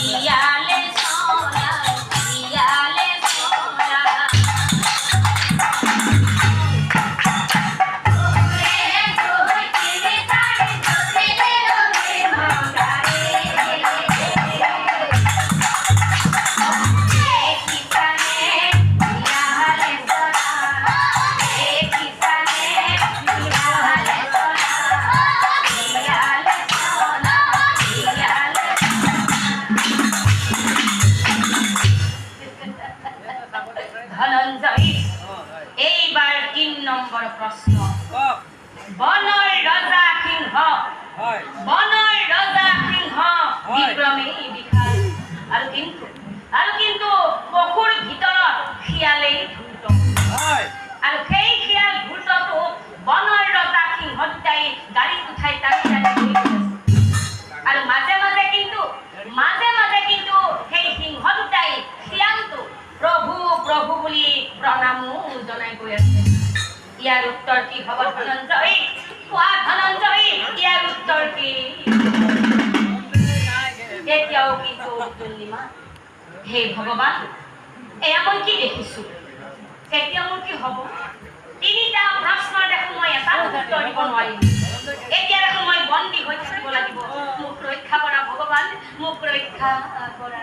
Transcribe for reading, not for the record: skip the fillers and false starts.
শিয়ালে সোনা শিয়ালে সোনা ধনঞ্জয় এইবাৰ ৩ নম্বৰ প্ৰশ্ন বনৰ ৰজা সিংহ বিক্ৰমে বিশাল আৰু কিন্তু পশুৰ ভিতৰত শিয়ালেই ধূৰ্ত আৰু সেই শিয়াল ধূৰ্তটো বনৰ ৰজা সিংহ দুটাই গাড়ীত উঠাই টানি আৰু মাজে মাজে কিন্তু সেই সিংহ দুটাই শিয়ালটো প্ৰভু প্ৰভু বুলি প্ৰণামো জনাই গৈ আছে। ইয়াৰ উত্তৰ কি হ'ব ধনঞ্জয়? কোৱা ধনঞ্জয়, ইয়াৰ উত্তৰ কি? এতিয়াও কিন্তু পূৰ্ণিমা। হে ভগৱান, এয়া মই কি দেখিছো? এতিয়া মোৰ কি হ'ব? ৩টা প্ৰশ্নৰ দেখোন মই এটা উত্তৰ দিব নোৱাৰিম। এতিয়া দেখোন মই বন্দী হৈ থাকিব লাগিব। মোক ৰক্ষা কৰা ভগৱান, মোক ৰক্ষা কৰা।